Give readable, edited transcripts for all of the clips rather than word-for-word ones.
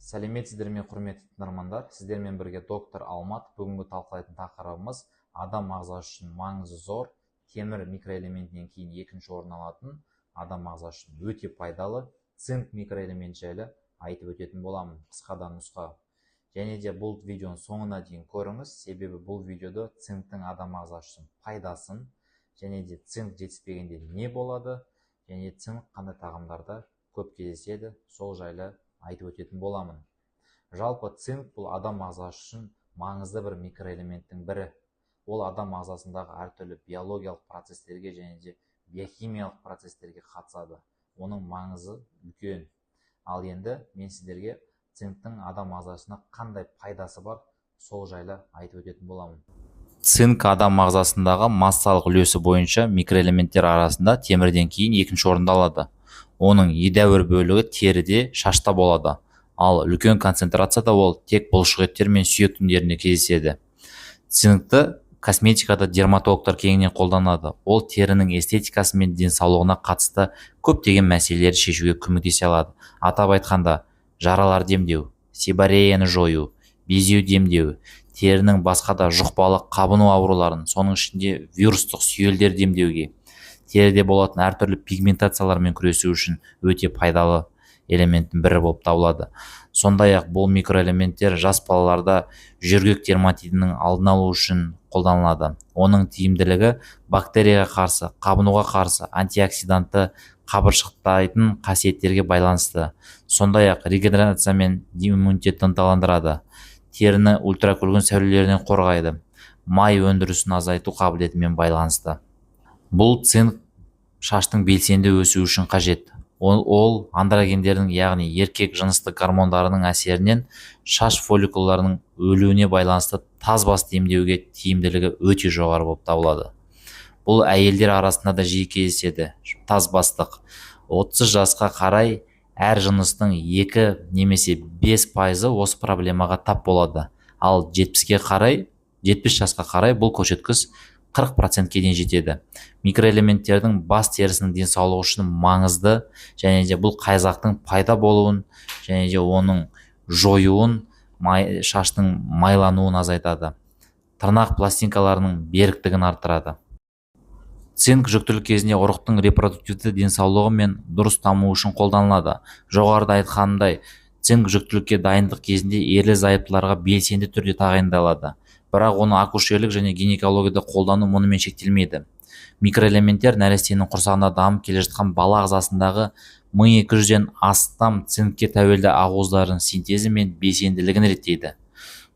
Сәлеметсіздер ме, құрметті тыңдармандар? Сіздермен бірге доктор Алмат. Бүгінгі талқылайтын тақырыбымыз адам ағзасы үшін маңызы зор темір микроэлементінен кейін екінші орын алатын, адам ағзасы үшін өте пайдалы цинк микроэлемент жайлы айтып өтетін боламын. Қысқадан нұсқа. Және де бұл видеоның соңына дейін көріңіз, себебі бұл видеода цинктің адам ағзасы үшін пайдасын, және де цинк жетіспегенде не болады, және цинк қандай тағамдарда көп кездеседі, сол жайлы айтып өтетін боламын. Жалпы цинк бұл адам ағзасы үшін маңызды бір микроэлементтің бірі. Ол адам ағзасындағы әртүрлі биологиялық процестерге және де биохимиялық процестерге қатысады. Оның маңызы үлкен. Ал енді мен сіздерге цинктің адам ағзасына қандай пайдасы бар, сол жайлы айтып өтетін боламын. Цинк адам ағзасындағы массалық үлесі бойынша микроэлементтер арасында темірден кейін екінші орынды алады. Оның едәуір бөлігі теріде, шашта болады, ал үлкен концентрацияда ол тек бұлшықеттер мен сүйек тіндерінде кездеседі. Цинкті косметикада дерматологтар кеңінен қолданады. Ол терінің эстетикасы мен денсаулығына қатысты көптеген мәселелерді шешуге көмектесе алады. Атап айтқанда, жаралар демдеу, сибареяны жою, безеу демдеу, терінің басқа да жұқпалы қабыну ауруларын, соның ішінде вирустық сүйелдер демдеуге, теріде болатын әртүрлі пигментациялармен күресу үшін өте пайдалы элементтің бірі болып табылады. Сондай-ақ бұл микроэлементтер жас балаларда жүргек дерматитінің алдын алу үшін қолданылады. Оның тиімділігі бактерияға қарсы, қабынуға қарсы, антиоксидантты қабыршықтайтын қасиеттерге байланысты. Сондай-ақ регенерация мен иммунитетті ынталандырады. Теріні ультракүлгін сәулелерінен қорғайды. Май өндірісін азайту қабілетімен байланысты. Бұл цинк шаштың белсенді өсуі үшін қажет. Ол андрогендердің, яғни еркек жыныстық гормондарының әсерінен шаш фолликулаларының өлуіне байланысты таз басты емдеуге тиімділігі өте жоғары болып табылады. Бұл әйелдер арасында да жиі кездеседі. Таз бастық 30 жасқа қарай әр жыныстың 2 немесе 5% осы проблемаға тап болады. Ал 70 жасқа қарай бұл көрсеткіш 40%-ке дейін жетеді. Микроэлементтердің бас терісінің денсаулығы үшін маңызды, және де бұл қайзақтың пайда болуын және де оның жоюын, шаштың майлануын азайтады. Тырнақ пластинкаларының беріктігін арттырады. Цинк жүктілік кезінде ұрықтың репродуктивті денсаулығы мен дұрыс дамуы үшін қолданылады. Жоғарыда айтқанымдай, цинк жүктілікке дайындық кезінде ерлі-зайыптыларға белсенді түрде тағайындалады. Бірақ оны акушерлік және гинекологияда қолдану мұнымен шектелмейді. Микроэлементтер нәрестенің құрсағында дамып келе жатқан бала ағзасындағы 1200-ден астам цинкке тәуелді ақуыздардың синтезі мен белсенділігін реттейді.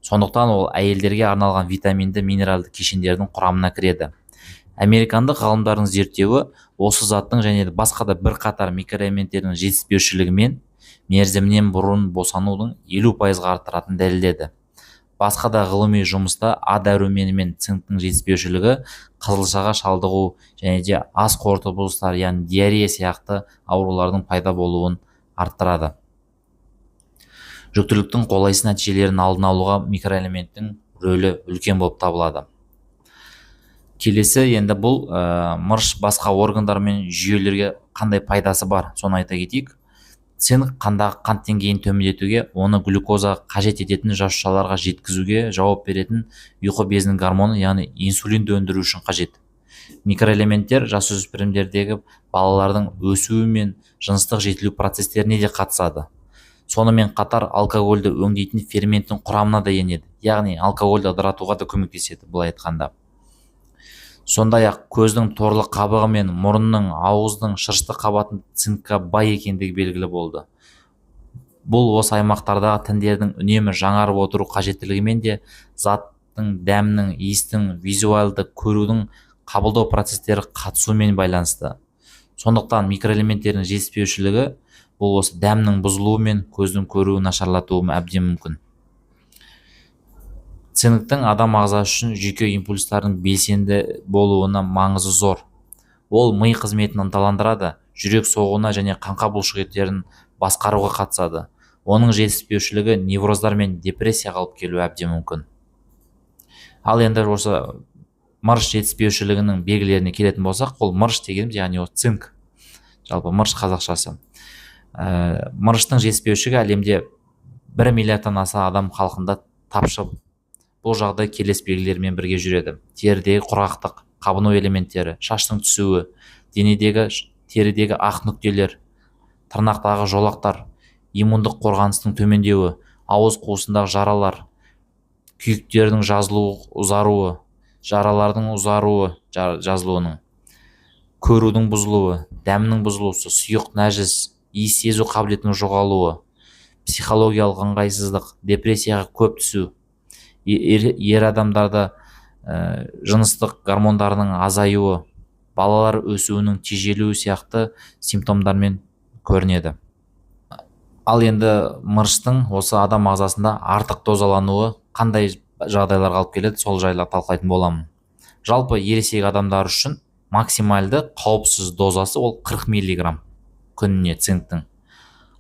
Сондықтан ол әйелдерге арналған витаминді минералды кешендердің құрамына кіреді. Американдық ғалымдардың зерттеуі осы заттың және басқа да бірқатар микроэлементтердің жетіспеушілігі мен мерзімінен бұрын босанудың 50%-ға арттыратынын дәлелдеді. Басқа да ғылыми жұмыста А дәрумені мен цинктің жетіспеушілігі қызылшаға шалдығу және де ас қорыту бұзылыстары, яғни диарея сияқты аурулардың пайда болуын арттырады. Жүктіліктің қолайсыз нәтижелерін алдын алуға микроэлементтің рөлі үлкен болып табылады. Келесі енді бұл мырыш басқа органдар мен жүйелерге қандай пайдасы бар, соны айта кетейік. Цинк қандағы қант деңгейін төмендетуге, оны глюкоза қажет ететін жасушаларға жеткізуге жауап беретін ұйқы безінің гормоны, яғни инсулинді өндіру үшін қажет. Микроэлементтер жасөспірімдердегі балалардың өсуі мен жыныстық жетілу процестеріне де қатысады. Сонымен қатар алкогольді өңдейтін ферменттің құрамына да енеді, яғни алкогольді ыдыратуға да көмектеседі, былай айтқанда. Сондай-ақ көздің торлы қабығы мен мұрынның, ауыздың шырышты қабатын цинкқа бай екендігі белгілі болды. Бұл осы аймақтардағы тіндердің үнемі жаңарып отыру қажеттілігімен де заттың, дәмнің, иістің, визуалды көрудің қабылдау процестері қатысуымен байланысты. Сондықтан микроэлементтердің жетіспеушілігі бұл осы дәмнің бұзылуы мен көздің көруін нашарлатуы әбден мүмкін. Цинктің адам ағзасы үшін жүйке импульстарының белсенді болуына маңызы зор. Ол ми қызметін ынталандырады, жүрек соғуына және қаңқа бұлшықеттерін басқаруға қатысады. Оның жетіспеушілігі невроздар мен депрессияға алып келуі әбден мүмкін. Ал енді осы мырыш жетіспеушілігінің белгілеріне келетін болсақ, ол мырыш дегеніміз, яғни ол цинк. Жалпы мырыш қазақшасы. Мырыштың жетіспеушілігі әлемде 1 миллиардтан аса адам халқында тапшы. Бұл жағдай келесі белгілермен бірге жүреді: терідегі құрғақтық, қабыну элементтері, шаштың түсуі, терідегі ақ нүктелер, тырнақтағы жолақтар, иммундық қорғаныстың төмендеуі, ауыз қуысындағы жаралар, күйіктердің ұзаруы, жаралардың жазылуының, көрудің бұзылуы, дәмнің бұзылуысы, сұйық нәжіс, иіс сезу қабілетінің жоғалуы, психологиялық ыңғайсыздық, депрессияға көп түсу, ер адамдарда жыныстық гормондарының азаюы, балалар өсуінің тежелуі сияқты симптомдармен көрінеді. Ал енді мырыштың осы адам ағзасында артық дозалануы қандай жағдайларға алып келеді, сол жайлы талқылайтын боламын. Жалпы ересек адамдар үшін максималды қауіпсіз дозасы ол 40 миллиграмм күніне цинктің.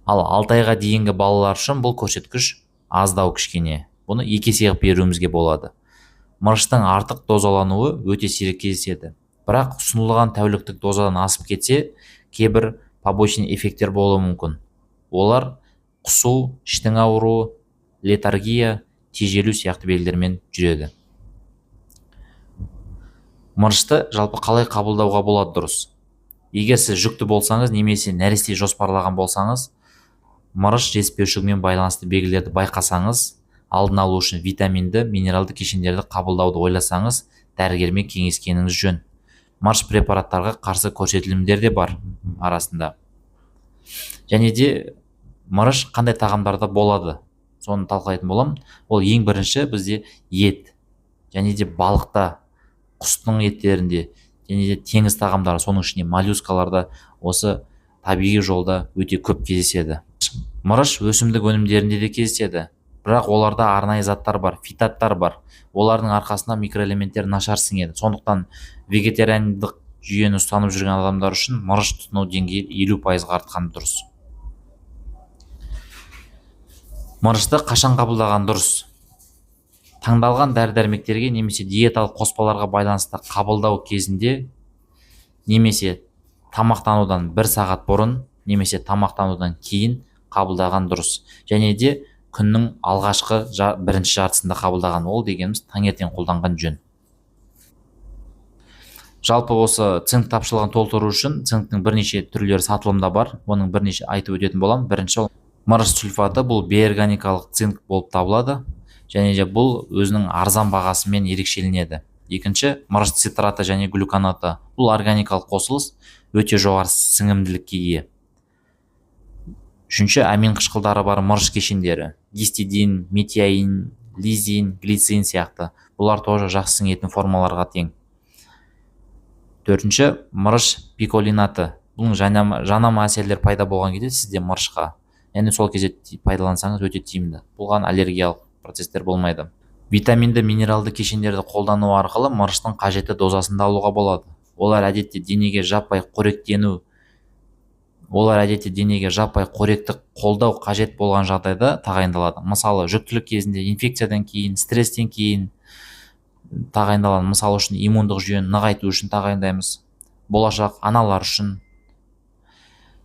Ал 6 айға дейінгі балалар үшін бұл көрсеткіш аздау кішкене. Бұны 2 есе беруімізге болады. Мырыштың артық дозалануы өте сирек кездеседі. Бірақ ұсынылған тәуліктік дозадан асып кетсе, кейбір побочный эффекттер болуы мүмкін. Олар құсу, іштің ауруы, летаргия, тежелу сияқты белгілермен жүреді. Мырышты жалпы қалай қабылдауға болады дұрыс? Егер сіз жүкті болсаңыз немесе нәресте жоспарлаған болсаңыз, мырыш жетіспеушілігімен байланысты белгілерді байқасаңыз, алдын алу үшін витаминді, минералды кешендерді қабылдауды ойласаңыз, дәрігермен кеңескеніңіз жөн. Мырыш препараттарға қарсы көрсетілімдер де бар арасында. Және де мырыш қандай тағамдарда болады, соны талқылайтын боламын. Ол ең бірінші бізде ет, және де балықта, құстың еттерінде, және де теңіз тағамдары, соның ішінде моллюскаларда осы табиғи жолда өте көп кездеседі. Мырыш өсімдік өнімдерінде де кездеседі, бірақ оларда арнайы заттар бар, фитаттар бар. Олардың арқасында микроэлементтер нашар сіңеді. Сондықтан вегетариандық жүйені ұстанып жүрген адамдар үшін мырыш тұтыну деңгейі 50%-ға артқан дұрыс. Мырышты қашан қабылдаған дұрыс? Таңдалған дәрі-дәрмектерге немесе диеталық қоспаларға байланысты қабылдау кезінде, немесе тамақтанудан 1 сағат бұрын, немесе тамақтанудан кейін қабылдаған дұрыс. Және де күннің алғашқы бірінші жартысында қабылдаған, ол дегеніміз таңертең қолданған жөн. Жалпы осы цинк тапшылығын толтыру үшін цинктің бірнеше түрлері сатылымда бар. Оның бірнеше айтып өтетін боламын. Бірінші, мырыш сульфаты бұл бейорганикалық цинк болып табылады, және де бұл өзінің арзан бағасымен ерекшеленеді. Екінші, мырыш цитраты және глюконаты. Бұл органикалық қосылыс, өте жоғары сіңімділікке ие. Үшінші, амин қышқылдары бар мырыш кешендері: гистидин, метиаин, лизин, глицин сияқты. Бұлар тоже жақсы сіңетін формаларға тең. Төртінші, мырыш пиколинаты. Бұның жанама әсерлер пайда болған кезде сізде мырышқа, яғни сол кезде пайдалансаңыз өте тиімді. Бұған аллергиялық процестер болмайды. Витаминді, минералды кешендерді қолдану арқылы мырыштың қажетті дозасында алуға болады. Олар әдетте денеге жаппай қоректік қолдау қажет болған жағдайда тағайындалады. Мысалы, жүктілік кезінде, инфекциядан кейін, стресстен кейін тағайындалады. Мысалы үшін иммундық жүйені нығайту үшін тағайындаймыз. Болашақ аналар үшін.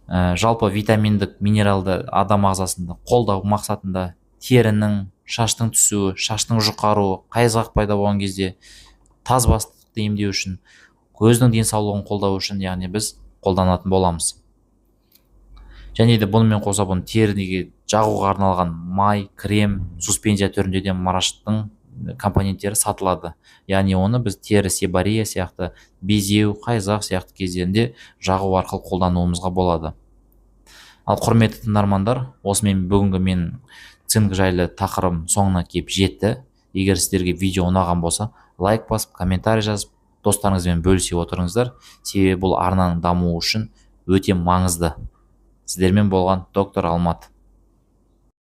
Жалпы витаминдік, минералды адам ағзасында қолдау мақсатында терінің, шаштың түсуі, шаштың жұқаруы, қайызғақ пайда болған кезде тазбастықты емдеу үшін, көздің денсаулығын қолдау үшін, яғни біз қолданатын боламыз. Және де бұнымен қоса бұны теріге жағуға арналған май, крем, суспензия түрінде де мырыштың компоненттері сатылады. Яғни оны біз тері себорея сияқты, безеу, қайызғақ сияқты кездерінде жағу арқылы қолдануымызға болады. Ал құрметті тыңдармандар, осымен бүгінгі мен цинк жайлы тақырыбым соңына келіп жетті. Егер сіздерге видео ұнаған болса, лайк басып, комментарий жазып, достарыңызбен бөлісе отырыңыздар. Себебі бұл арнаның дамуы үшін өте маңызды. Сіздермен болған доктор Алмат.